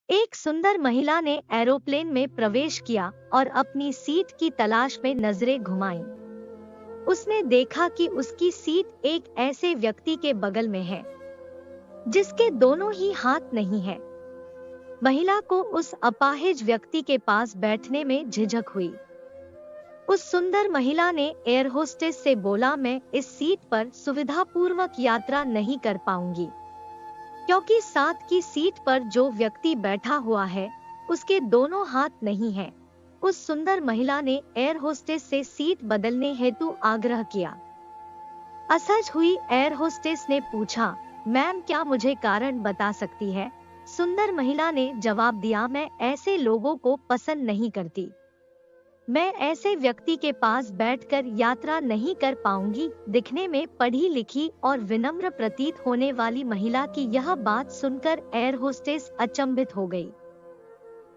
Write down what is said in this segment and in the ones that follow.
एक सुंदर महिला ने एरोप्लेन में प्रवेश किया और अपनी सीट की तलाश में नजरें घुमाईं। उसने देखा कि उसकी सीट एक ऐसे व्यक्ति के बगल में है जिसके दोनों ही हाथ नहीं है। महिला को उस अपाहिज व्यक्ति के पास बैठने में झिझक हुई। उस सुंदर महिला ने एयर होस्टेस से बोला, मैं इस सीट पर सुविधापूर्वक यात्रा नहीं कर पाऊंगी क्योंकि साथ की सीट पर जो व्यक्ति बैठा हुआ है उसके दोनों हाथ नहीं हैं। उस सुंदर महिला ने एयर होस्टेस से सीट बदलने हेतु आग्रह किया। असहज हुई एयर होस्टेस ने पूछा, मैम क्या मुझे कारण बता सकती है? सुंदर महिला ने जवाब दिया, मैं ऐसे लोगों को पसंद नहीं करती। मैं ऐसे व्यक्ति के पास बैठकर यात्रा नहीं कर पाऊंगी। दिखने में पढ़ी लिखी और विनम्र प्रतीत होने वाली महिला की यह बात सुनकर एयर होस्टेस अचंभित हो गई।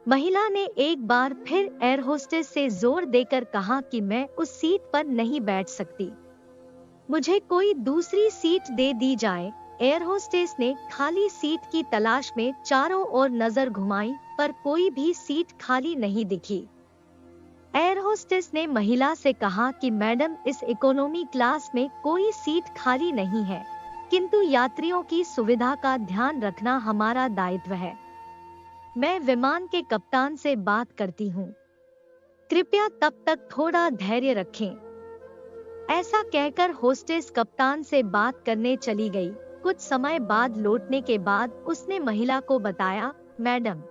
महिला ने एक बार फिर एयर होस्टेस से जोर देकर कहा कि मैं उस सीट पर नहीं बैठ सकती, मुझे कोई दूसरी सीट दे दी जाए। एयर होस्टेस ने खाली सीट की तलाश में चारों ओर नजर घुमाई पर कोई भी सीट खाली नहीं दिखी। एयर होस्टेस ने महिला से कहा कि मैडम, इस इकोनॉमी क्लास में कोई सीट खाली नहीं है, किंतु यात्रियों की सुविधा का ध्यान रखना हमारा दायित्व है। मैं विमान के कप्तान से बात करती हूँ, कृपया तब तक थोड़ा धैर्य रखें। ऐसा कहकर होस्टेस कप्तान से बात करने चली गई। कुछ समय बाद लौटने के बाद उसने महिला को बताया, मैडम,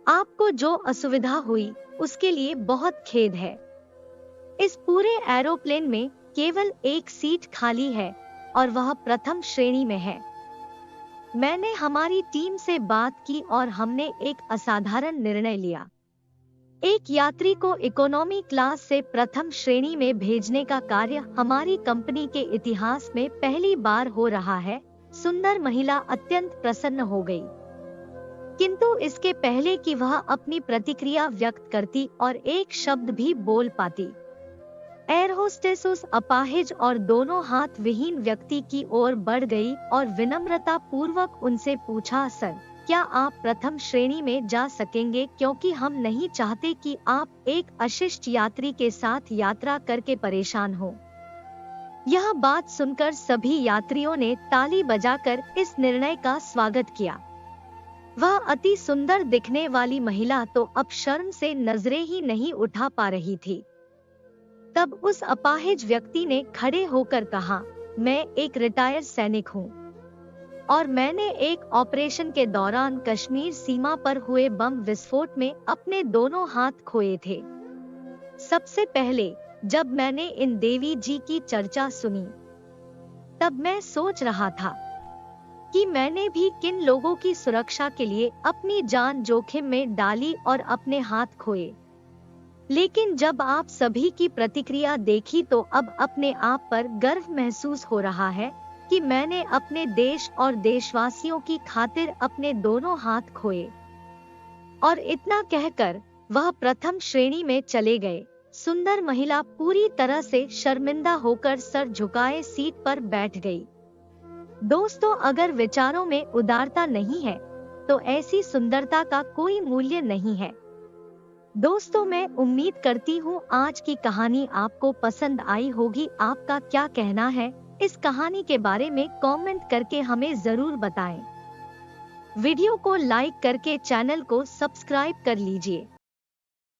आपको जो असुविधा हुई उसके लिए बहुत खेद है। इस पूरे एरोप्लेन में केवल एक सीट खाली है और वह प्रथम श्रेणी में है। मैंने हमारी टीम से बात की और हमने एक असाधारण निर्णय लिया। एक यात्री को इकोनॉमी क्लास से प्रथम श्रेणी में भेजने का कार्य हमारी कंपनी के इतिहास में पहली बार हो रहा है। सुंदर महिला अत्यंत प्रसन्न हो गई, किंतु इसके पहले कि वह अपनी प्रतिक्रिया व्यक्त करती और एक शब्द भी बोल पाती, एयर होस्टेस उस अपाहिज और दोनों हाथ विहीन व्यक्ति की ओर बढ़ गई और विनम्रता पूर्वक उनसे पूछा, सर, क्या आप प्रथम श्रेणी में जा सकेंगे, क्योंकि हम नहीं चाहते कि आप एक अशिष्ट यात्री के साथ यात्रा करके परेशान हो। यह बात सुनकर सभी यात्रियों ने ताली बजाकर इस निर्णय का स्वागत किया। वह अति सुंदर दिखने वाली महिला तो अब शर्म से नजरें ही नहीं उठा पा रही थी। तब उस अपाहिज व्यक्ति ने खड़े होकर कहा, मैं एक रिटायर्ड सैनिक हूँ और मैंने एक ऑपरेशन के दौरान कश्मीर सीमा पर हुए बम विस्फोट में अपने दोनों हाथ खोए थे। सबसे पहले जब मैंने इन देवी जी की चर्चा सुनी तब मैं सोच रहा था कि मैंने भी किन लोगों की सुरक्षा के लिए अपनी जान जोखिम में डाली और अपने हाथ खोए। लेकिन जब आप सभी की प्रतिक्रिया देखी तो अब अपने आप पर गर्व महसूस हो रहा है कि मैंने अपने देश और देशवासियों की खातिर अपने दोनों हाथ खोए। और इतना कहकर वह प्रथम श्रेणी में चले गए। सुंदर महिला पूरी तरह से शर्मिंदा होकर सर झुकाए सीट पर बैठ गई। दोस्तों, अगर विचारों में उदारता नहीं है तो ऐसी सुंदरता का कोई मूल्य नहीं है। दोस्तों, मैं उम्मीद करती हूँ आज की कहानी आपको पसंद आई होगी। आपका क्या कहना है इस कहानी के बारे में कमेंट करके हमें जरूर बताएं। वीडियो को लाइक करके चैनल को सब्सक्राइब कर लीजिए।